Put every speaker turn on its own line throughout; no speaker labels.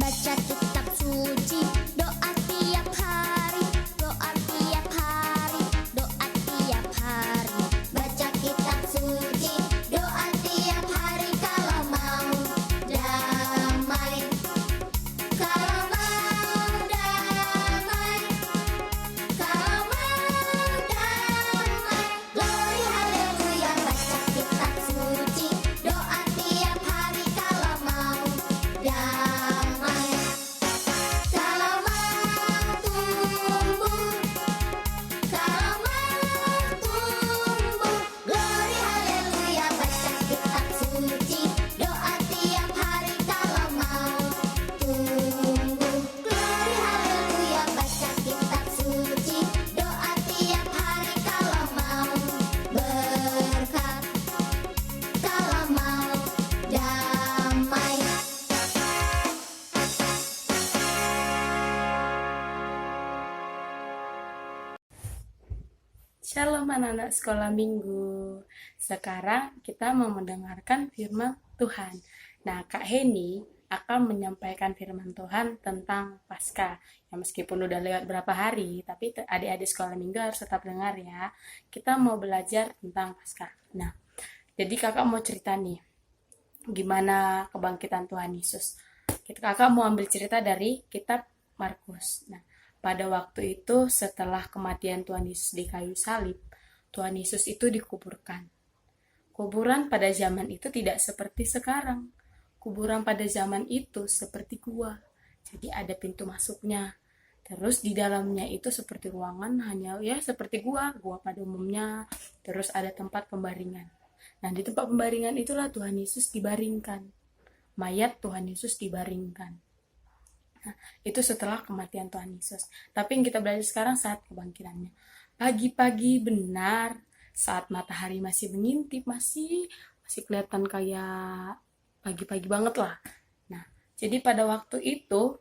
Baca kitab suci, doa tiap hari, doa tiap hari, doa tiap hari. Baca kitab suci, doa tiap hari kalau mau damai. Kalau mau damai, kalau mau damai. Glory haleluya, baca kitab suci, doa tiap hari kalau mau damai. Kalau mau tumbuh, kalau mau tumbuh. Glory haleluya, baca kitab suci, doa tiap hari kalau mau tumbuh. Glory haleluya, baca kitab suci, doa tiap hari kalau mau berkat, kalau mau damai.
Shalom anak-anak sekolah minggu. Sekarang kita mau mendengarkan firman Tuhan. Nah, Kak Heni akan menyampaikan firman Tuhan tentang Paskah. Ya, meskipun udah lewat berapa hari, tapi adik-adik sekolah minggu harus tetap dengar ya. Kita mau belajar tentang Paskah. Nah, jadi kakak mau cerita nih, gimana kebangkitan Tuhan Yesus. Kakak mau ambil cerita dari kitab Markus. Nah, pada waktu itu setelah kematian Tuhan Yesus di kayu salib, Tuhan Yesus itu dikuburkan. Kuburan pada zaman itu tidak seperti sekarang. Kuburan pada zaman itu seperti gua. Jadi ada pintu masuknya. Terus di dalamnya itu seperti ruangan, hanya ya seperti gua pada umumnya. Terus ada tempat pembaringan. Nah, di tempat pembaringan itulah Tuhan Yesus dibaringkan. Mayat Tuhan Yesus dibaringkan. Nah, itu setelah kematian Tuhan Yesus. Tapi yang kita belajar sekarang saat kebangkitannya. Pagi-pagi benar, saat matahari masih mengintip, masih kelihatan kayak pagi-pagi banget lah. Nah, jadi pada waktu itu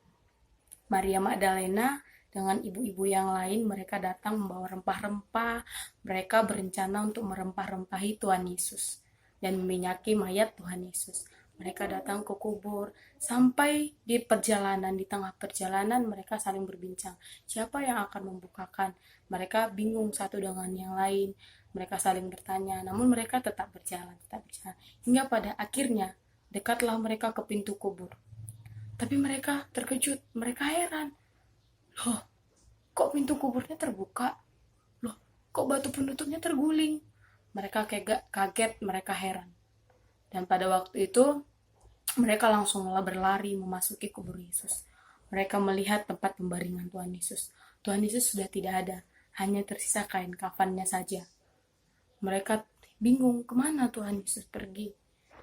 Maria Magdalena dengan ibu-ibu yang lain, mereka datang membawa rempah-rempah. Mereka berencana untuk merempah-rempahi Tuhan Yesus dan meminyaki mayat Tuhan Yesus. Mereka datang ke kubur. Sampai di perjalanan, di tengah perjalanan mereka saling berbincang. Siapa yang akan membukakan? Mereka bingung satu dengan yang lain. Mereka saling bertanya, namun mereka tetap berjalan. Hingga pada akhirnya, dekatlah mereka ke pintu kubur. Tapi mereka terkejut, mereka heran. Loh, kok pintu kuburnya terbuka? Loh, kok batu penutupnya terguling? Mereka kaget, mereka heran. Dan pada waktu itu, mereka langsung berlari memasuki kubur Yesus. Mereka melihat tempat pembaringan Tuhan Yesus. Tuhan Yesus sudah tidak ada, hanya tersisa kain kafannya saja. Mereka bingung, kemana Tuhan Yesus pergi?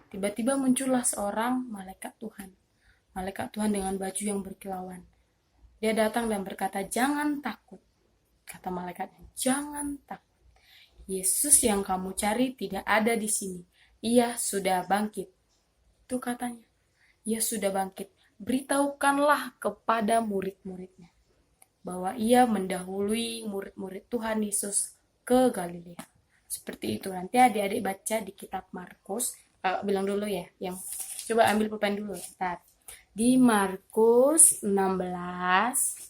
Tiba-tiba muncullah seorang malaikat Tuhan. Malaikat Tuhan dengan baju yang berkilauan. Dia datang dan berkata, "Jangan takut." Kata malaikatnya, "Jangan takut. Yesus yang kamu cari tidak ada di sini. Ia sudah bangkit." Itu katanya. Ia sudah bangkit. Beritahukanlah kepada murid-muridnya bahwa ia mendahului murid-murid Tuhan Yesus ke Galilea. Seperti itu. Nanti adik-adik baca di kitab Markus. Bilang dulu ya. Coba ambil pulpen dulu. Bentar. Di Markus 16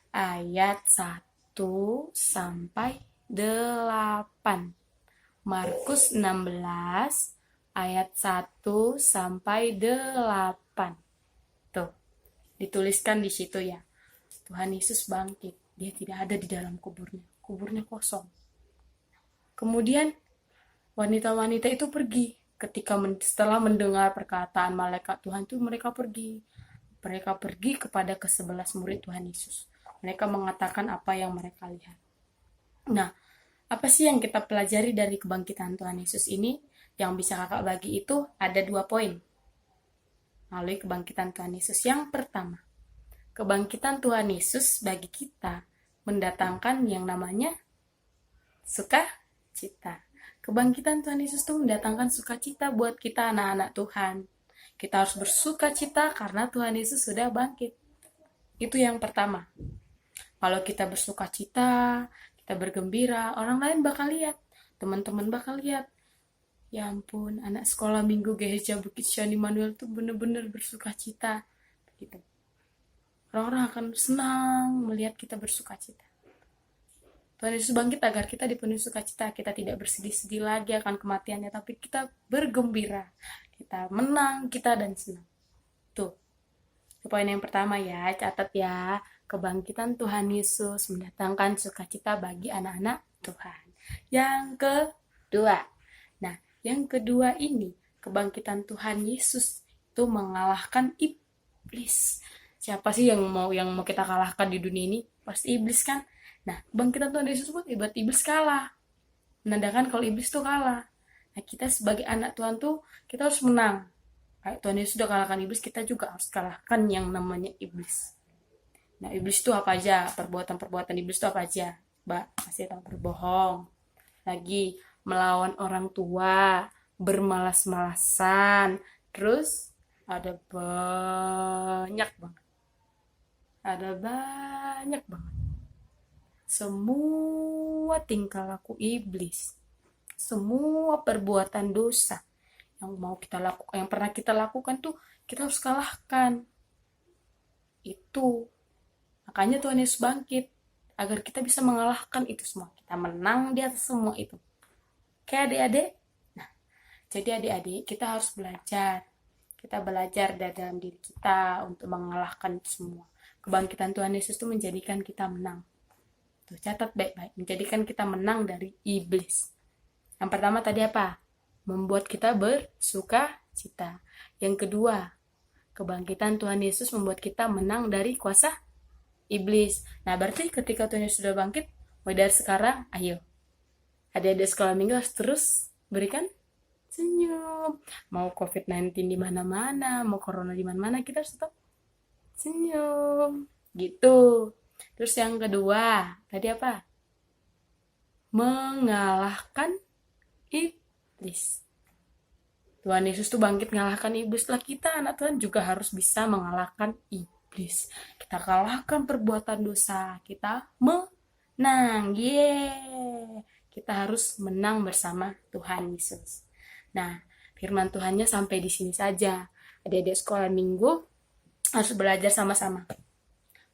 ayat 1 sampai 8. Markus 16 ayat 1 sampai 8. Tuh, dituliskan di situ ya. Tuhan Yesus bangkit. Dia tidak ada di dalam kuburnya. Kuburnya kosong. Kemudian wanita-wanita itu pergi. Setelah mendengar perkataan malaikat Tuhan itu, mereka pergi. Mereka pergi kepada ke-11 murid Tuhan Yesus. Mereka mengatakan apa yang mereka lihat. Nah, apa sih yang kita pelajari dari kebangkitan Tuhan Yesus ini? Yang bisa kakak bagi itu ada 2 poin melalui kebangkitan Tuhan Yesus. Yang pertama, kebangkitan Tuhan Yesus bagi kita mendatangkan yang namanya sukacita. Kebangkitan Tuhan Yesus itu mendatangkan sukacita buat kita anak-anak Tuhan. Kita harus bersukacita karena Tuhan Yesus sudah bangkit. Itu yang pertama. Kalau kita bersukacita, kita bergembira, orang lain bakal lihat, teman-teman bakal lihat. Ya ampun, anak sekolah minggu Gereja Bukit Syani Manuel tuh bener-bener bersukacita gitu. Orang-orang akan senang melihat kita bersukacita. Tuhan Yesus bangkit agar kita dipenuhi sukacita. Kita tidak bersedih-sedih lagi akan kematiannya, tapi kita bergembira. Kita menang, kita dan senang. Tuh, poin yang pertama ya, catat ya. Kebangkitan Tuhan Yesus mendatangkan sukacita bagi anak-anak Tuhan. Yang kedua, nah, yang kedua ini, kebangkitan Tuhan Yesus itu mengalahkan iblis. Siapa sih yang mau kita kalahkan di dunia ini? Pasti iblis kan? Nah, kebangkitan Tuhan Yesus pun buat iblis kalah. Menandakan kalau iblis tuh kalah. Nah, kita sebagai anak Tuhan tuh, kita harus menang. Kayak Tuhan Yesus sudah kalahkan iblis, kita juga harus kalahkan yang namanya iblis. Nah, iblis itu apa aja? Perbuatan-perbuatan iblis itu apa aja? Mbak, kasih tahu, berbohong. Lagi, melawan orang tua, bermalas-malasan. Terus, ada banyak banget. Semua tingkah laku iblis, semua perbuatan dosa yang mau kita lakukan, yang pernah kita lakukan tuh kita harus kalahkan. Itu makanya Tuhan Yesus bangkit agar kita bisa mengalahkan itu semua. Kita menang di atas semua itu. Kayak adik-adik. Nah, jadi adik-adik kita harus belajar. Kita belajar dalam diri kita untuk mengalahkan itu semua. Kebangkitan Tuhan Yesus itu menjadikan kita menang. Tuh, catat baik-baik. Menjadikan kita menang dari iblis. Yang pertama tadi apa? Membuat kita bersuka cita. Yang kedua, kebangkitan Tuhan Yesus membuat kita menang dari kuasa iblis. Nah, berarti ketika Tuhan Yesus sudah bangkit, mulai dari sekarang, ayo. Adik-adik sekolah minggu harus terus berikan senyum. Mau COVID-19 di mana-mana, mau corona di mana-mana, kita harus tetap senyum. Gitu. Terus yang kedua, tadi apa? Mengalahkan iblis. Tuhan Yesus tuh bangkit mengalahkan iblis. Lah kita anak Tuhan juga harus bisa mengalahkan iblis. Kita kalahkan perbuatan dosa. Kita menang. Yeay. Kita harus menang bersama Tuhan Yesus. Nah, firman Tuhannya sampai di sini saja. Adik-adik sekolah minggu harus belajar sama-sama.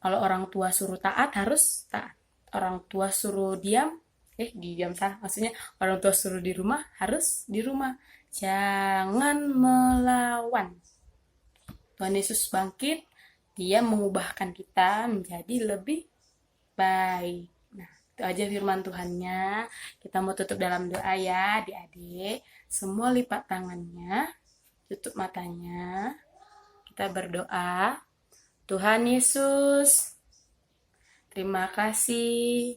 Kalau orang tua suruh taat, harus taat. Orang tua suruh diam, diam sah. Maksudnya orang tua suruh di rumah, harus di rumah. Jangan melawan. Tuhan Yesus bangkit, Dia mengubahkan kita menjadi lebih baik. Nah, itu aja firman Tuhannya. Kita mau tutup dalam doa ya, adik-adik. Semua lipat tangannya, tutup matanya. Kita berdoa. Tuhan Yesus, terima kasih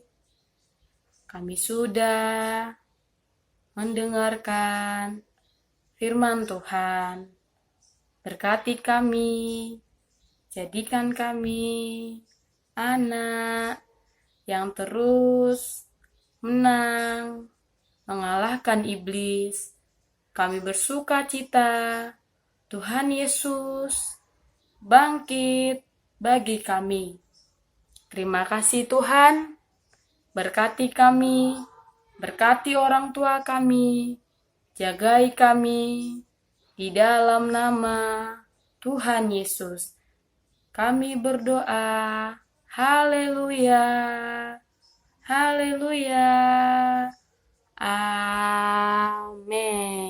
kami sudah mendengarkan firman Tuhan. Berkati kami, jadikan kami anak yang terus menang, mengalahkan iblis. Kami bersuka cita, Tuhan Yesus bangkit bagi kami. Terima kasih Tuhan, berkati kami, berkati orang tua kami, jagai kami, di dalam nama Tuhan Yesus. Kami berdoa, haleluya, haleluya, amin.